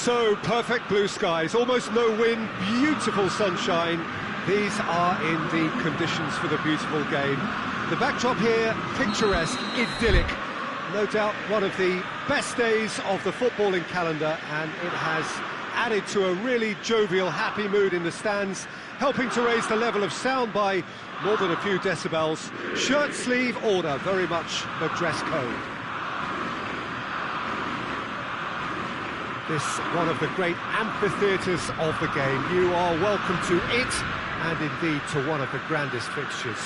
So, perfect blue skies, almost no wind, beautiful sunshine. These are in the conditions for the beautiful game. The backdrop here, picturesque, idyllic. No doubt one of the best days of the footballing calendar, and it has added to a really jovial, happy mood in the stands, helping to raise the level of sound by more than a few decibels. Shirt sleeve order, very much the dress code. This one of the great amphitheatres of the game. You are welcome to it, and indeed to one of the grandest fixtures.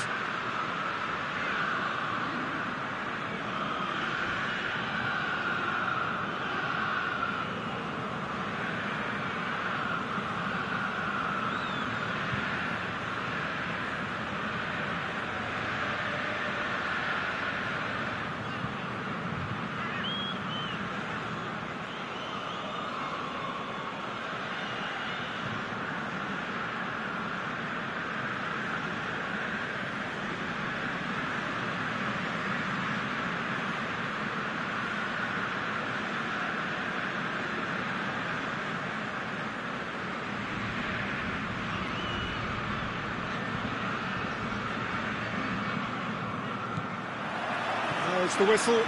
There's the whistle.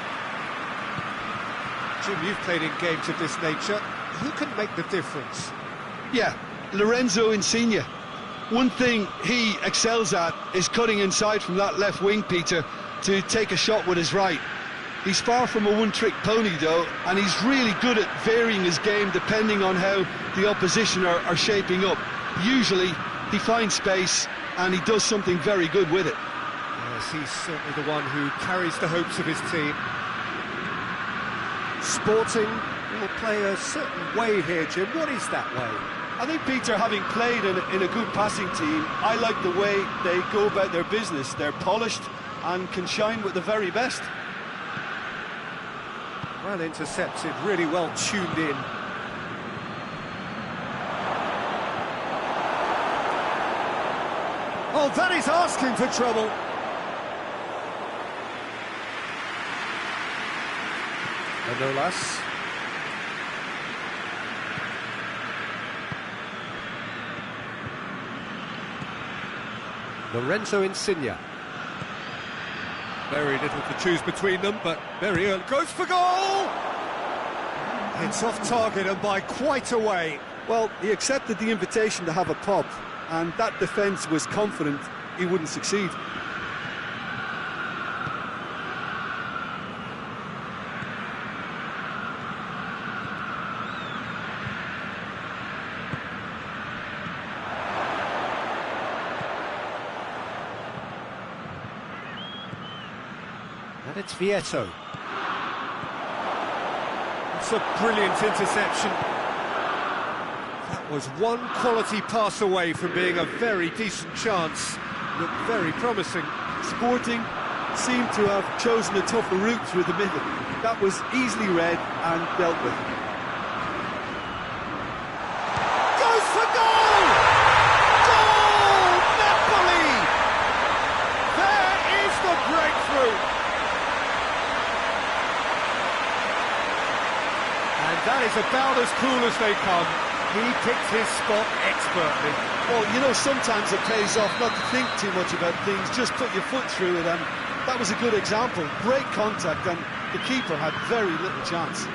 Jim, you've played in games of this nature. Who can make the difference? Yeah, Lorenzo Insigne. One thing he excels at is cutting inside from that left wing, Peter, to take a shot with his right. He's far from a one-trick pony, though, and he's really good at varying his game depending on how the opposition are shaping up. Usually, he finds space, and he does something very good with it. Yes, he's certainly the one who carries the hopes of his team. Sporting will play a certain way here, Jim. What is that way? I think, Peter, having played in a good passing team, I like the way they go about their business. They're polished and can shine with the very best. Well intercepted, really well tuned in. Oh, that is asking for trouble. Manolas. Lorenzo Insigne. Very little to choose between them, but very early. Goes for goal! It's off target and by quite a way. Well, he accepted the invitation to have a pop, and that defence was confident he wouldn't succeed. And it's Vieto. It's a brilliant interception. That was one quality pass away from being a very decent chance. Looked very promising. Sporting seemed to have chosen a tougher route through the middle. That was easily read and dealt with. Goes for goal! Goal! Napoli! There is the breakthrough! And that is about as cool as they come. He picked his spot expertly. Well, you know, sometimes it pays off not to think too much about things, just put your foot through it, and that was a good example. Great contact, and the keeper had very little chance.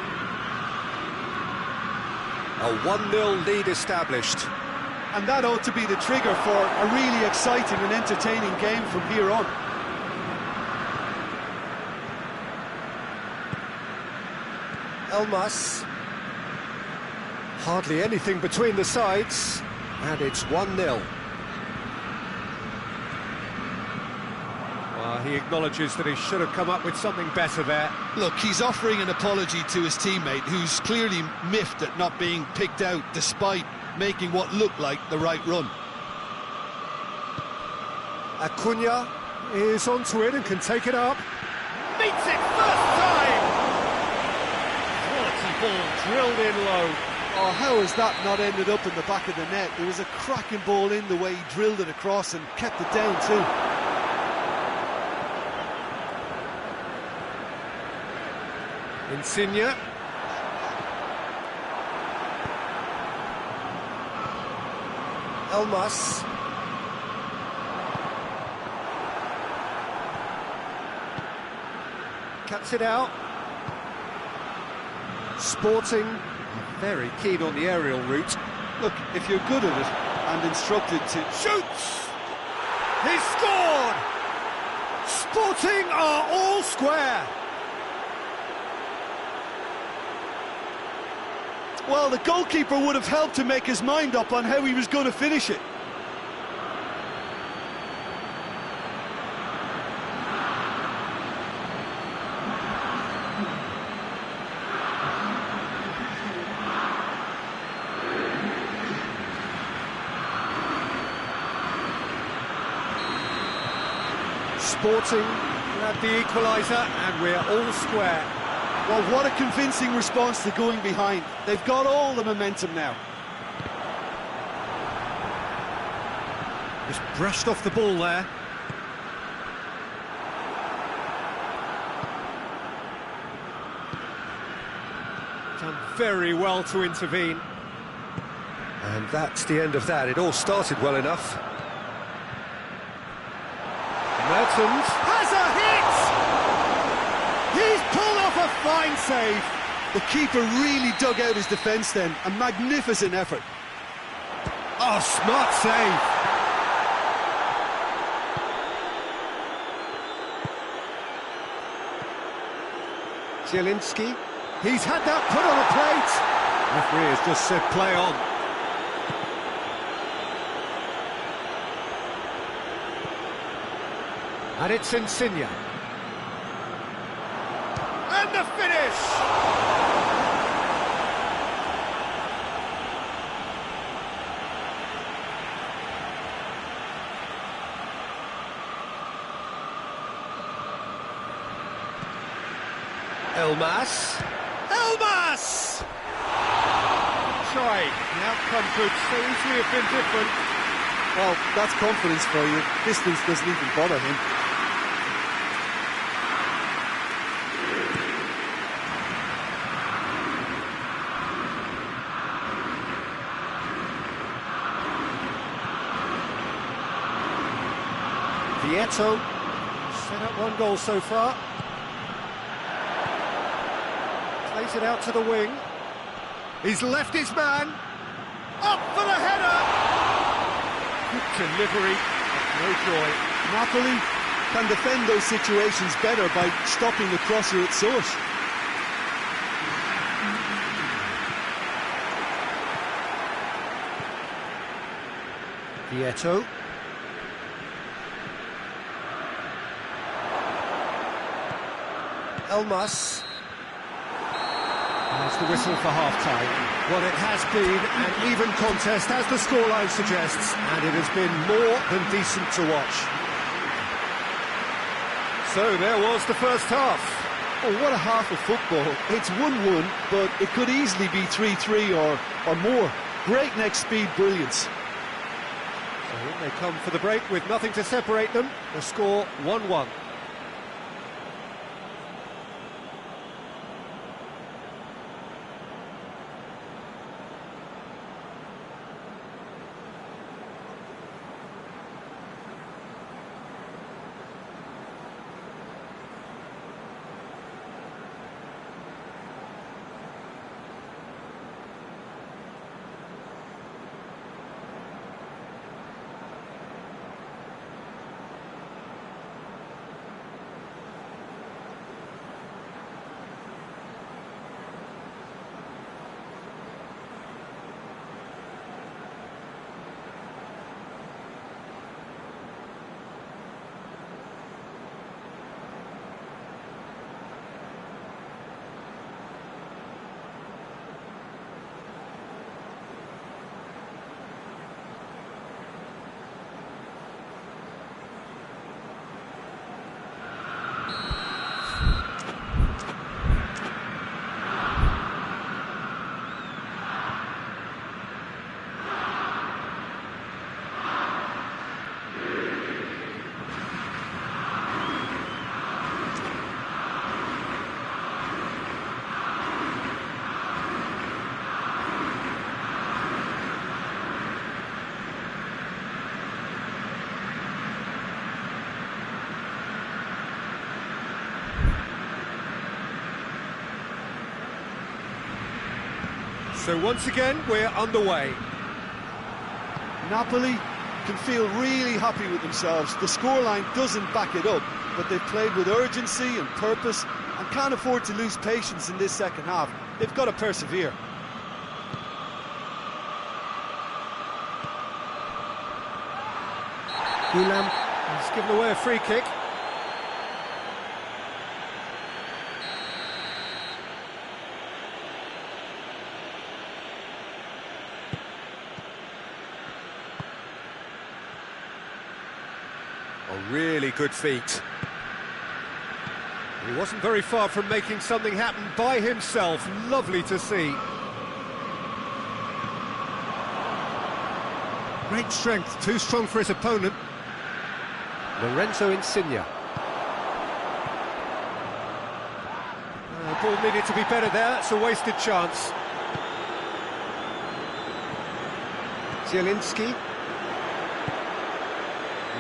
A 1-0 lead established. And that ought to be the trigger for a really exciting and entertaining game from here on. Elmas. Hardly anything between the sides, and it's 1-0. Well, he acknowledges that he should have come up with something better there. Look, he's offering an apology to his teammate, who's clearly miffed at not being picked out despite making what looked like the right run. Acuna is onto it and can take it up. Meets it first time! Quality ball drilled in low. Oh, how has that not ended up in the back of the net? There was a cracking ball in the way he drilled it across and kept it down too. Insigne. Elmas. Cuts it out. Sporting, very keen on the aerial route. Look, if you're good at it and instructed to... Shoots! He's scored! Sporting are all square. Well, the goalkeeper would have helped to make his mind up on how he was going to finish it. Sporting grab the equaliser and we're all square. Well, what a convincing response to going behind. They've got all the momentum now. Just brushed off the ball there. Done very well to intervene. And that's the end of that. It all started well enough. Mertens has a hit! He's pulled off a fine save. The keeper really dug out his defence then. A magnificent effort. Oh, smart save. Zielinski. He's had that put on a plate. Referee has just said play on. And it's Insigne. And the finish! Elmas. Elmas! Sorry, the outcome could so easily have been different. Well, that's confidence for you. Distance doesn't even bother him. Vieto set up one goal so far. Plays it out to the wing. He's left his man. Up for the header. Good delivery. No joy. Napoli can defend those situations better by stopping the crosser at source. Vieto. Elmas. That's the whistle for half-time. Well, it has been an even contest, as the scoreline suggests, and it has been more than decent to watch. So there was the first half. Oh, what a half of football. It's 1-1, but it could easily be 3-3 or more. Breakneck speed brilliance. So they come for the break with nothing to separate them. The score 1-1. So once again, we're underway. Napoli can feel really happy with themselves. The scoreline doesn't back it up, but they've played with urgency and purpose and can't afford to lose patience in this second half. They've got to persevere. Gulam has given away a free kick. A really good feat. He wasn't very far from making something happen by himself. Lovely to see. Great strength, too strong for his opponent. Lorenzo Insigne. The ball needed to be better there, it's a wasted chance. Zielinski.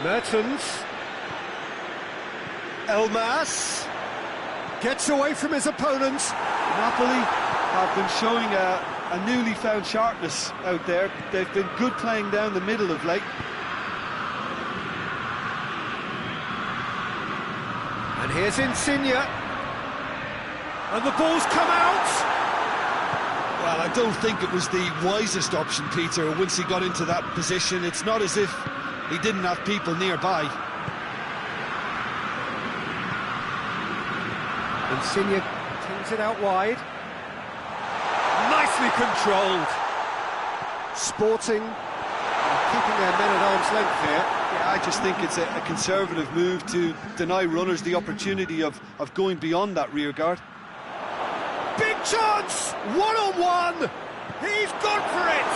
Mertens. Elmas. Gets away from his opponents. Napoli have been showing a newly found sharpness out there. They've been good playing down the middle of late. And here's Insigne. And the ball's come out. Well, I don't think it was the wisest option, Peter, once he got into that position. It's not as if he didn't have people nearby. Insigne turns it out wide. Nicely controlled. Sporting keeping their men at arm's length here. Yeah, I just think it's a conservative move to deny runners the opportunity of going beyond that rear guard. Big chance! One-on-one! He's gone for it!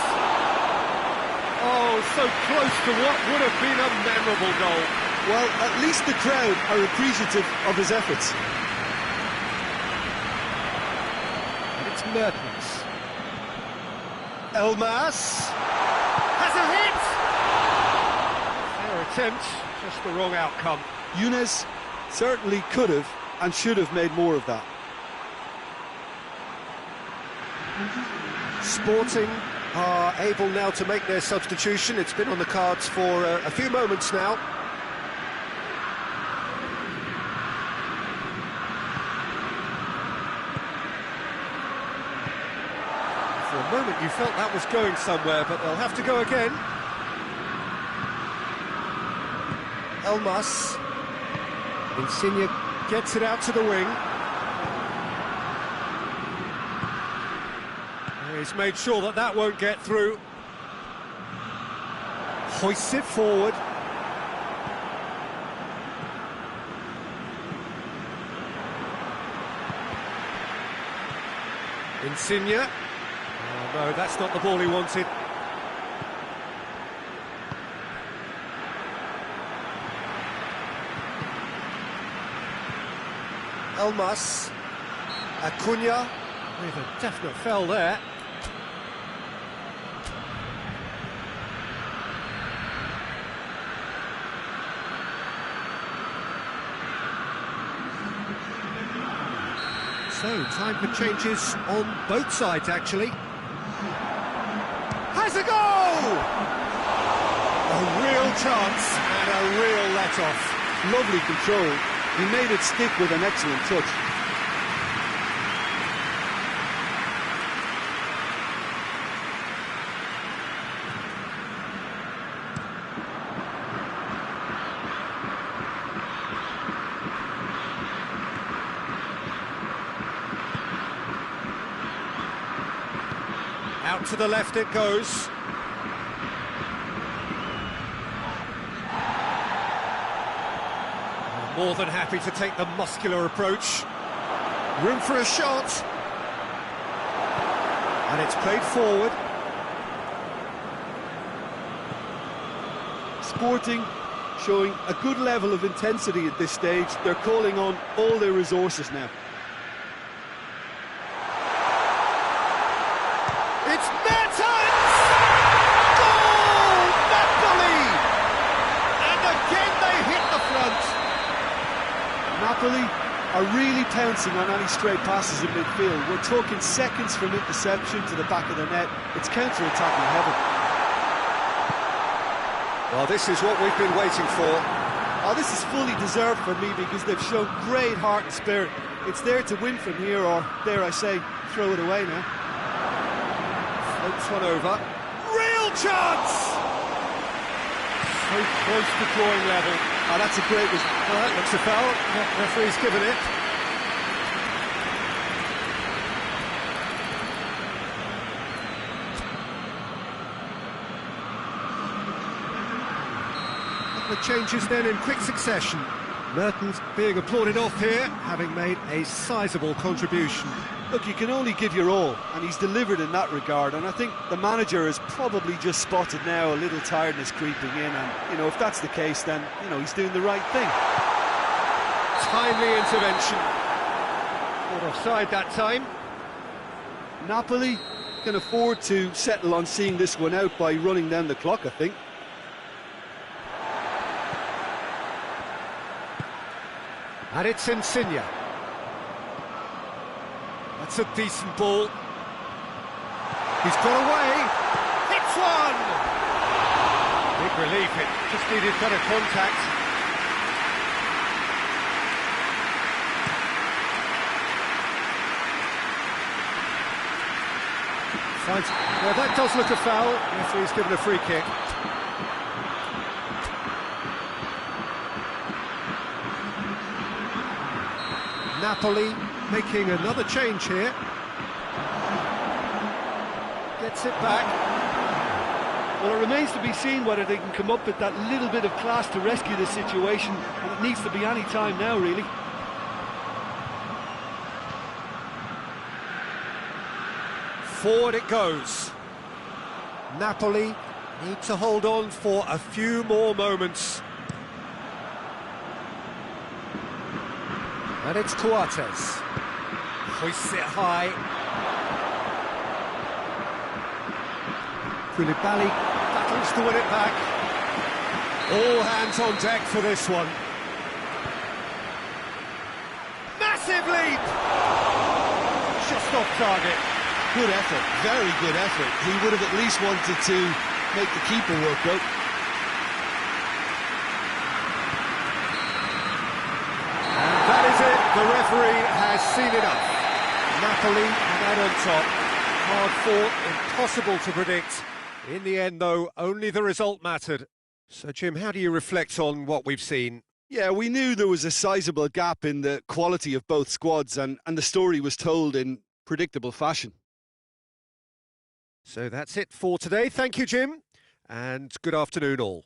Oh, so close to what would have been a memorable goal. Well, at least the crowd are appreciative of his efforts. And it's Mertens. Elmas has a hit! Fair attempt, just the wrong outcome. Younes certainly could have and should have made more of that. Sporting are able now to make their substitution. It's been on the cards for a few moments now. For a moment you felt that was going somewhere, but they'll have to go again. Elmas. Insigne gets it out to the wing. He's made sure that that won't get through. Hoists it forward. Insigne. Oh no, that's not the ball he wanted. Elmas. Acuna with a definite foul there. So, time for changes on both sides, actually. Has a goal! A real chance and a real let-off. Lovely control. He made it stick with an excellent touch. Out to the left it goes. More than happy to take the muscular approach. Room for a shot. And it's played forward. Sporting showing a good level of intensity at this stage. They're calling on all their resources now. It's Mertens! Goal! Napoli! And again they hit the front. Napoli are really pouncing on any stray passes in midfield. We're talking seconds from interception to the back of the net. It's counter-attacking heaven. Well, this is what we've been waiting for. Oh, this is fully deserved for me because they've shown great heart and spirit. It's there to win from here, or, dare I say, throw it away now. Floats one over. Real chance! So close to drawing level. Oh, that's a great result. Well, that looks a foul. Referee's given it. The changes then in quick succession. Mertens being applauded off here, having made a sizable contribution. Look, you can only give your all, and he's delivered in that regard, and I think the manager has probably just spotted now a little tiredness creeping in, and, you know, if that's the case, then, you know, he's doing the right thing. Timely intervention. Not offside that time. Napoli can afford to settle on seeing this one out by running down the clock, I think. And it's Insigne. That's a decent ball. He's got away. Hits one! Big relief, it just needed better contact. Finds... Well, that does look a foul. Referee's given a free kick. Napoli making another change here. Gets it back. Well, it remains to be seen whether they can come up with that little bit of class to rescue the situation, and it needs to be any time now, really. Forward it goes. Napoli need to hold on for a few more moments. And it's Coates. Hoists it high. Koulibaly battles to win it back. All hands on deck for this one. Massive leap! Just off target. Good effort, very good effort. He would have at least wanted to make the keeper work out. That is it, the referee has seen enough. Napoli are out on top. Hard fought, impossible to predict. In the end, though, only the result mattered. So, Jim, how do you reflect on what we've seen? Yeah, we knew there was a sizable gap in the quality of both squads, and the story was told in predictable fashion. So that's it for today. Thank you, Jim, and good afternoon all.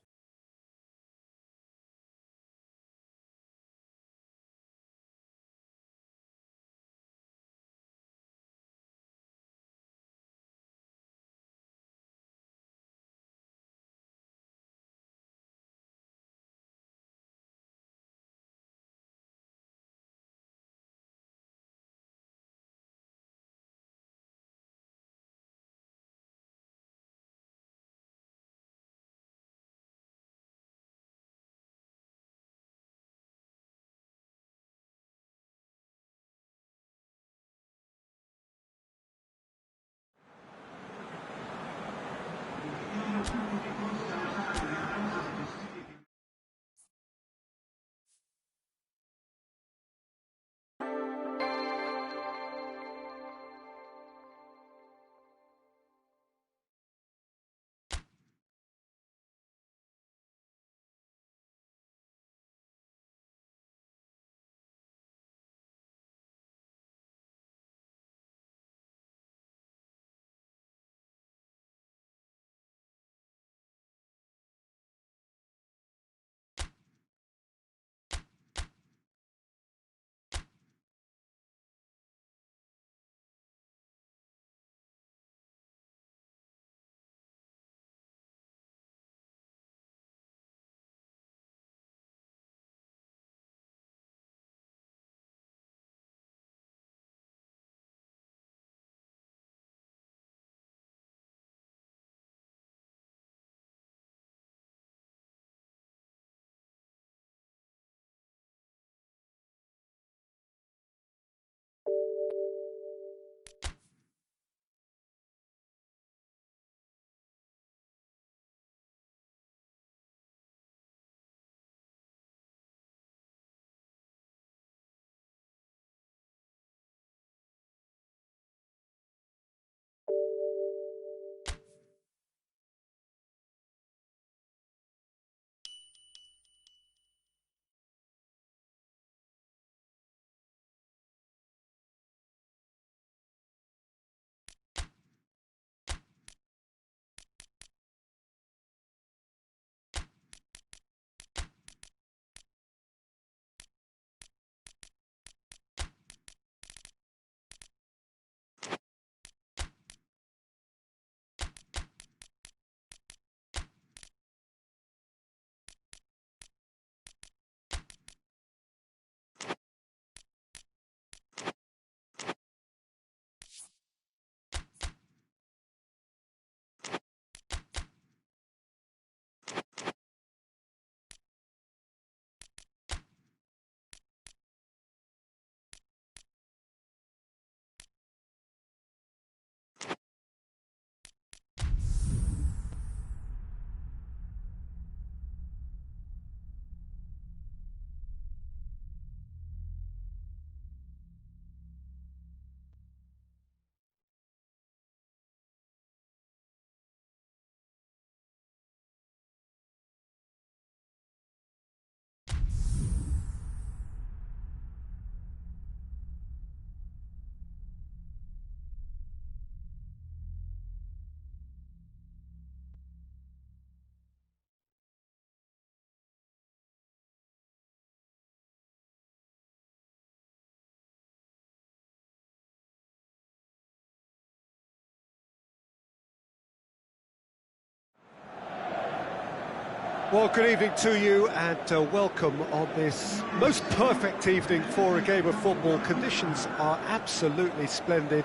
Well, good evening to you and welcome on this most perfect evening for a game of football. Conditions are absolutely splendid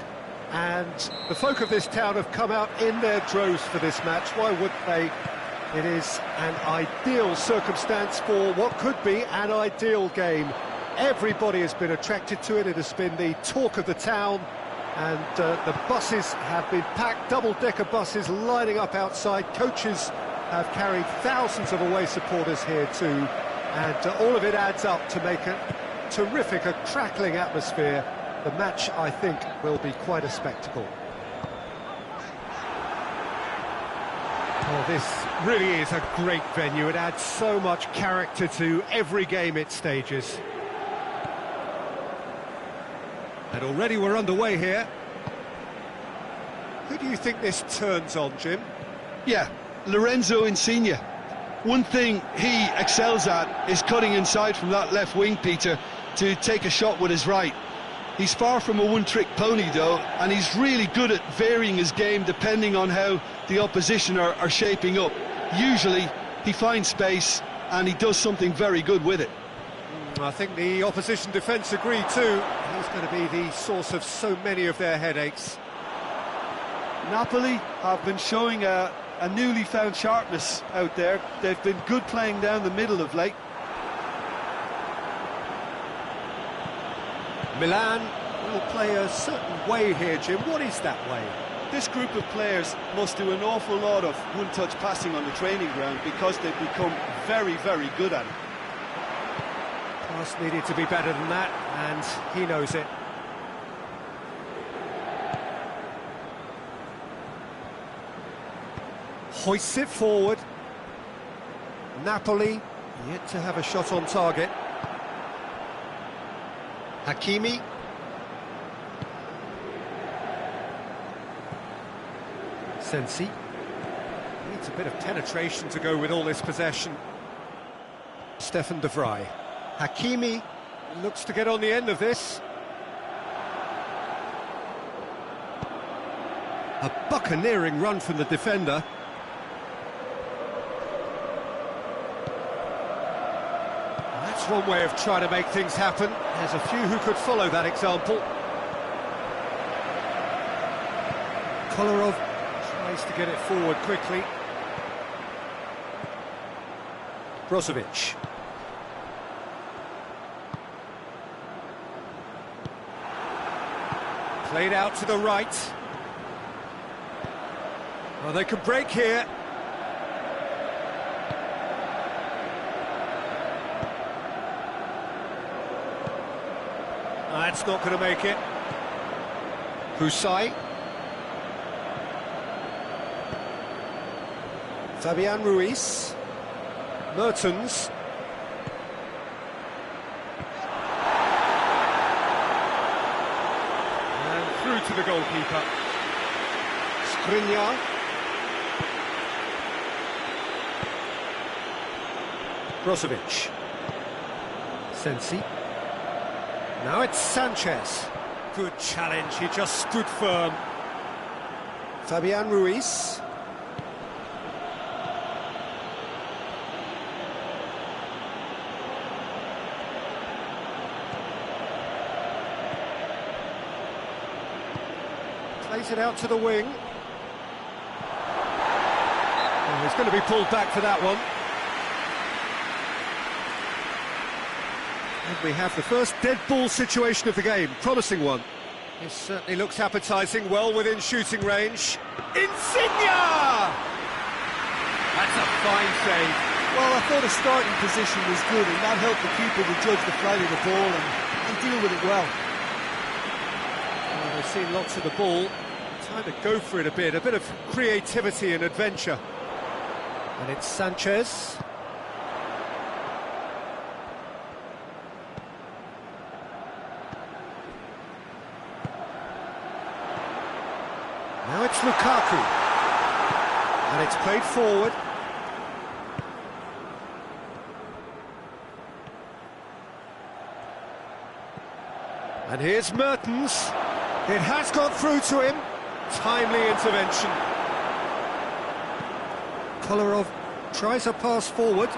and the folk of this town have come out in their droves for this match. Why would they? It is an ideal circumstance for what could be an ideal game. Everybody has been attracted to it. It has been the talk of the town and the buses have been packed, double-decker buses lining up outside. Coaches have carried thousands of away supporters here too, and all of it adds up to make a terrific, a crackling atmosphere. The match, I think, will be quite a spectacle. Oh, this really is a great venue. It adds so much character to every game it stages. And already we're underway here. Who do you think this turns on, Jim? Yeah, Lorenzo Insigne. One thing he excels at is cutting inside from that left wing, Peter, to take a shot with his right. He's far from a one-trick pony, though, and he's really good at varying his game depending on how the opposition are shaping up. Usually, he finds space, and he does something very good with it. I think the opposition defence agree too. He's going to be the source of so many of their headaches. Napoli have been showing a newly found sharpness out there. They've been good playing down the middle of late. Milan will play a certain way here, Jim. What is that way? This group of players must do an awful lot of one-touch passing on the training ground because they've become very, very good at it. Pass needed to be better than that, and he knows it. Hoists it forward. Napoli yet to have a shot on target. Hakimi. Sensi. Needs a bit of penetration to go with all this possession. Stefan de Vrij. Hakimi looks to get on the end of this. A buccaneering run from the defender. That's one way of trying to make things happen. There's a few who could follow that example. Kolarov tries to get it forward quickly. Brozovic. Played out to the right. Well, they can break here. That's not going to make it. Husai. Fabian Ruiz. Mertens. And through to the goalkeeper. Skriniar. Brozovic. Sensi. Now it's Sanchez. Good challenge, he just stood firm. Fabian Ruiz. Plays it out to the wing. Oh, he's going to be pulled back for that one. And we have the first dead ball situation of the game, promising one. This certainly looks appetising, well within shooting range. Insigne! That's a fine save. Well, I thought his starting position was good, and that helped the keeper to judge the flight of the ball and deal with it well. Well, they've seen lots of the ball. Time to go for it a bit of creativity and adventure. And it's Sanchez. Now it's Lukaku, and it's played forward. And here's Mertens. It has got through to him. Timely intervention. Kolarov Tries a pass forward.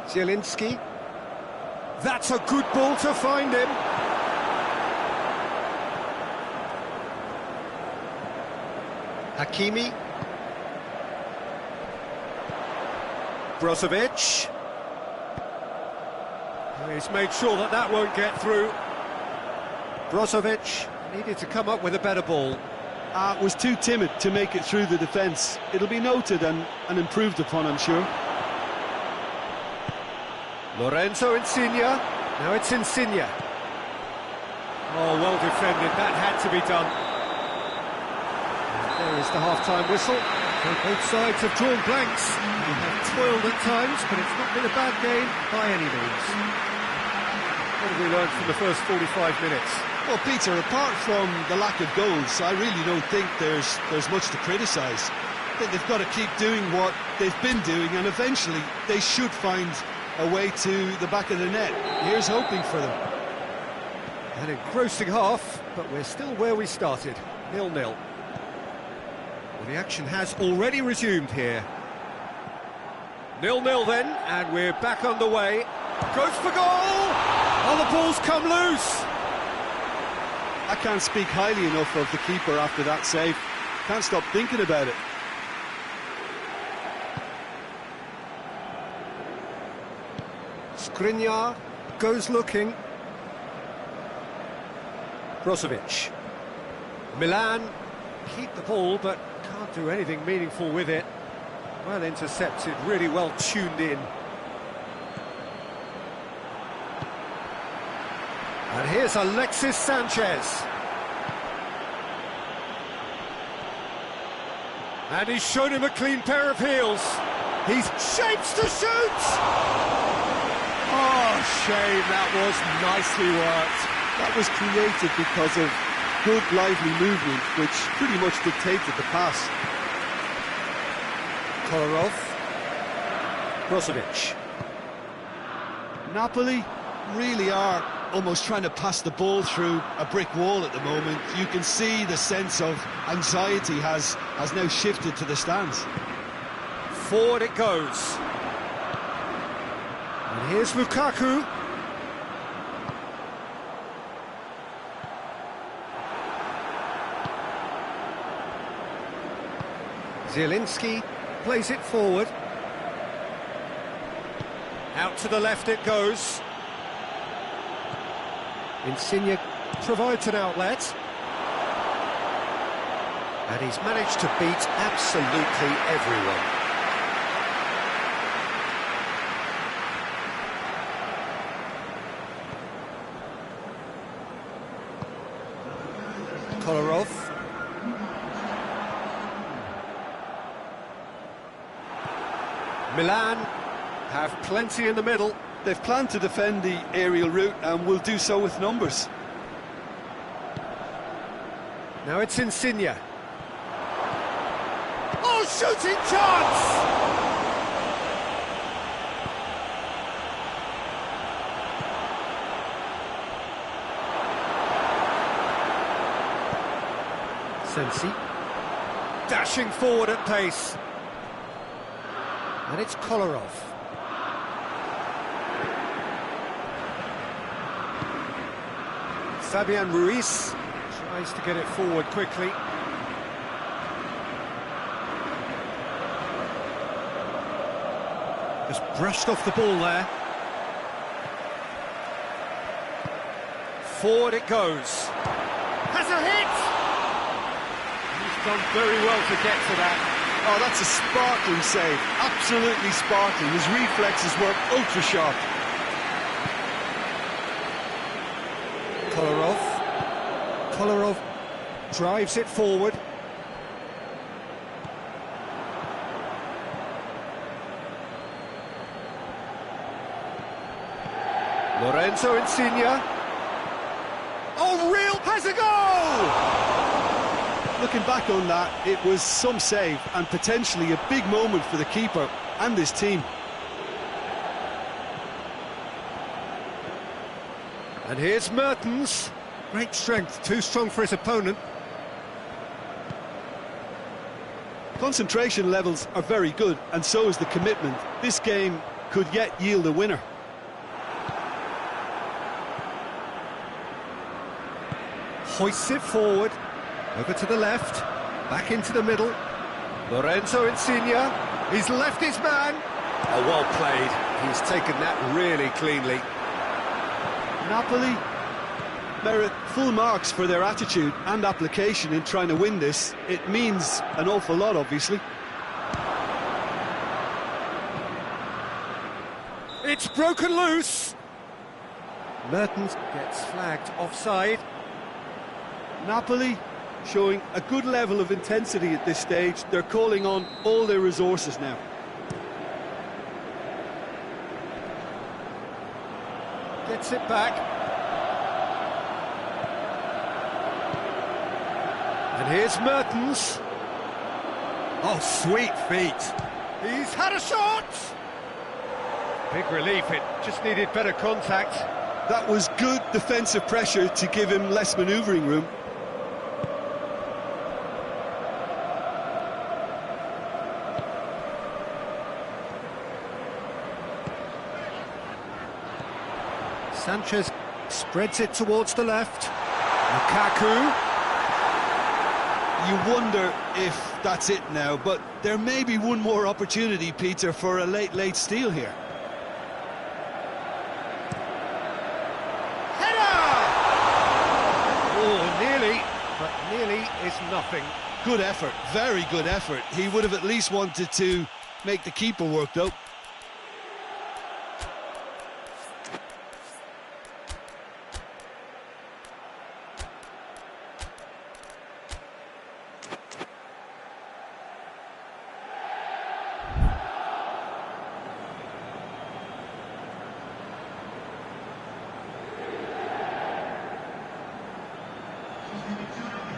Zielinski. That's a good ball to find him. Hakimi. Brozovic. He's made sure that that won't get through. Brozovic needed to come up with a better ball. Was too timid to make it through the defence. It'll be noted and improved upon, I'm sure. Lorenzo Insigne. Now it's Insigne. Oh, well defended. That had to be done. There is the half-time whistle. So both sides have drawn blanks. They have toiled at times, but it's not been a bad game by any means. What have we learned from the first 45 minutes? Well, Peter, apart from the lack of goals, I really don't think there's much to criticise. I think they've got to keep doing what they've been doing, and eventually they should find a way to the back of the net. Here's hoping for them. An engrossing half, but we're still where we started, 0-0. Well, the action has already resumed here. 0-0 then, and we're back underway. Goes for goal! Oh, the ball's come loose! I can't speak highly enough of the keeper after that save. Can't stop thinking about it. Skriniar goes looking. Brozovic. Milan keep the ball, but can't do anything meaningful with it. Well intercepted, really well tuned in. And here's Alexis Sanchez. And he's shown him a clean pair of heels. He's shapes to shoot! Oh, shame, that was nicely worked. That was created because of good, lively movement, which pretty much dictated the pass. Kolarov. Brozovic. Napoli really are almost trying to pass the ball through a brick wall at the moment. You can see the sense of anxiety has now shifted to the stands. Forward it goes. And here's Lukaku. Zielinski plays it forward. Out to the left it goes. Insigne provides an outlet. And he's managed to beat absolutely everyone. Kolarov. Milan have plenty in the middle. They've planned to defend the aerial route and will do so with numbers. Now it's Insigne. Oh, shooting chance! Sensi. Dashing forward at pace. And it's Kolarov. Fabian Ruiz tries to get it forward quickly. Just brushed off the ball there. Forward it goes. Has a hit! He's done very well to get to that. Oh, that's a sparkling save. Absolutely sparkling. His reflexes were ultra sharp. Kolarov drives it forward. Lorenzo Insigne. Oh, real has a goal! Looking back on that, it was some save and potentially a big moment for the keeper and his team. And here's Mertens. Great strength, too strong for his opponent. Concentration levels are very good, and so is the commitment. This game could yet yield a winner. Hoists it forward, over to the left, back into the middle. Lorenzo Insigne, he's left his man. Oh, well played. He's taken that really cleanly. Napoli merit full marks for their attitude and application in trying to win this. It means an awful lot, obviously. It's broken loose. Mertens gets flagged offside. Napoli showing a good level of intensity at this stage. They're calling on all their resources now. Gets it back. And here's Mertens. Oh, sweet feet. He's had a shot! Big relief, it just needed better contact. That was good defensive pressure to give him less manoeuvring room. Sanchez spreads it towards the left. Lukaku. You wonder if that's it now, but there may be one more opportunity, Peter, for a late steal here. Header! Oh, nearly, but nearly is nothing. Good effort, very good effort. He would have at least wanted to make the keeper work, though.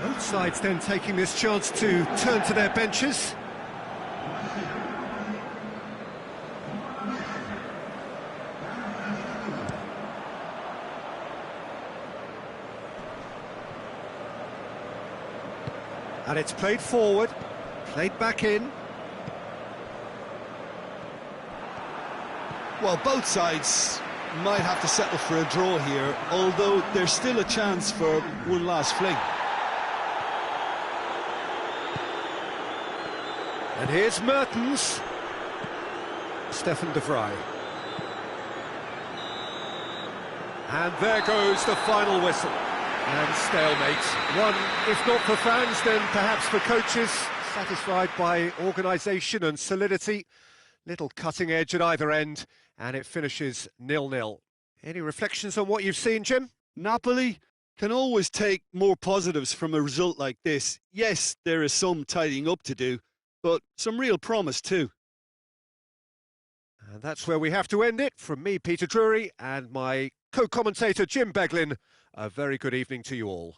Both sides then taking this chance to turn to their benches. And it's played forward, played back in. Well, both sides might have to settle for a draw here, although there's still a chance for one last fling. And here's Mertens. Stefan de Vrij. And there goes the final whistle. And stalemate. One, if not for fans, then perhaps for coaches. Satisfied by organisation and solidity. Little cutting edge at either end. And it finishes 0-0. Any reflections on what you've seen, Jim? Napoli can always take more positives from a result like this. Yes, there is some tidying up to do, but some real promise too. And that's where we have to end it. From me, Peter Drury, and my co-commentator, Jim Beglin. A very good evening to you all.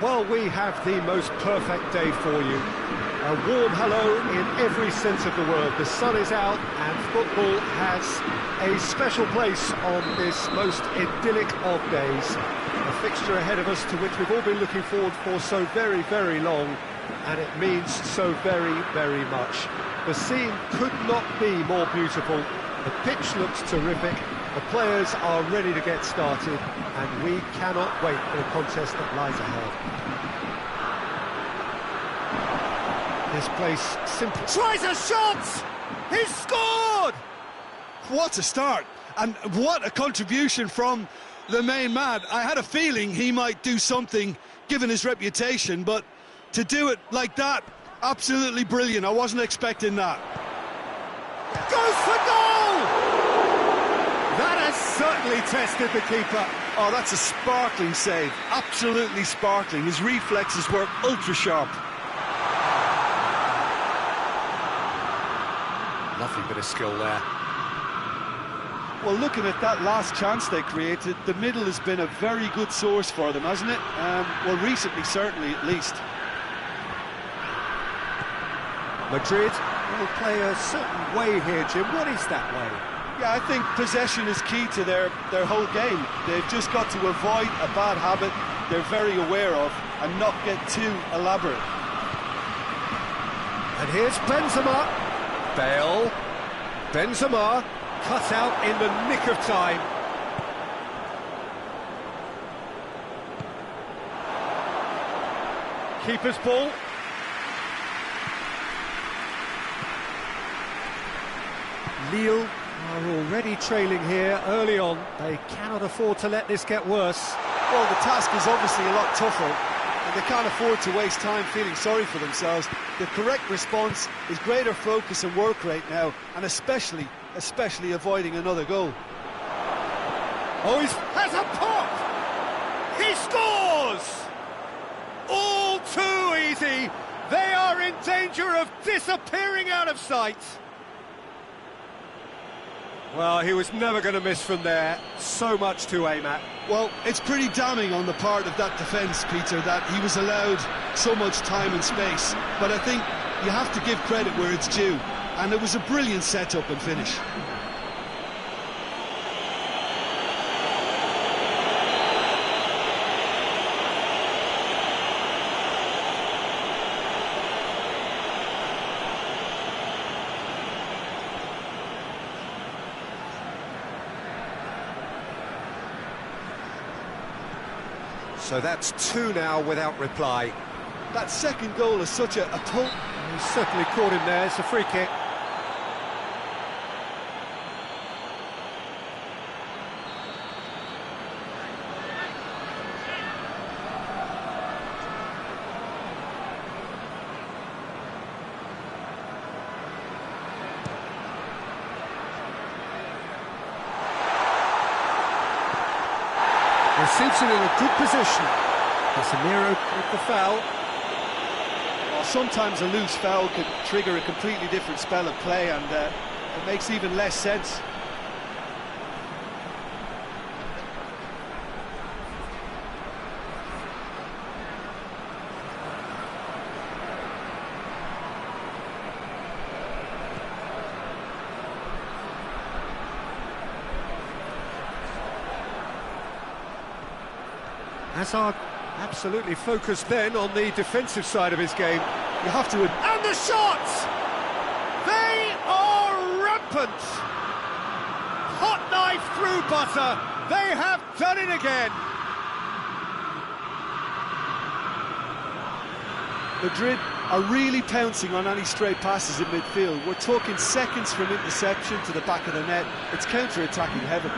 Well, we have the most perfect day for you. A warm hello in every sense of the word. The sun is out and football has a special place on this most idyllic of days. A fixture ahead of us to which we've all been looking forward for so very, very long, and it means so very, very much. The scene could not be more beautiful. The pitch looks terrific. The players are ready to get started, and we cannot wait for the contest that lies ahead. This place simply... Tries a shot! He's scored! What a start, and what a contribution from the main man. I had a feeling he might do something, given his reputation, but to do it like that, absolutely brilliant. I wasn't expecting that. Goes for goal! That has certainly tested the keeper. Oh, that's a sparkling save, absolutely sparkling. His reflexes were ultra-sharp. Lovely bit of skill there. Well, looking at that last chance they created, the middle has been a very good source for them, hasn't it? Well, recently, certainly, at least. Madrid will play a certain way here, Jim. What is that way? Yeah, I think possession is key to their whole game. They've just got to avoid a bad habit they're very aware of and not get too elaborate. And here's Benzema. Bale. Benzema cut out in the nick of time. Keeper's ball. Lille are already trailing here early on. They cannot afford to let this get worse. Well, the task is obviously a lot tougher, and they can't afford to waste time feeling sorry for themselves. The correct response is greater focus and work rate now, and especially avoiding another goal. Oh, he has a pop! He scores! All too easy. They are in danger of disappearing out of sight. Well, he was never going to miss from there. So much to aim at. Well, it's pretty damning on the part of that defence, Peter, that he was allowed so much time and space. But I think you have to give credit where it's due. And it was a brilliant setup and finish. So that's two now without reply. That second goal is such a pull. He certainly caught him there. It's a free kick. Receives it in a good position. Casemiro with the foul. Well, sometimes a loose foul could trigger a completely different spell of play, and it makes even less sense. Hazard absolutely focused then on the defensive side of his game. You have to... And the shots! They are rampant! Hot knife through butter. They have done it again. Madrid are really pouncing on any stray passes in midfield. We're talking seconds from interception to the back of the net. It's counter-attacking heaven.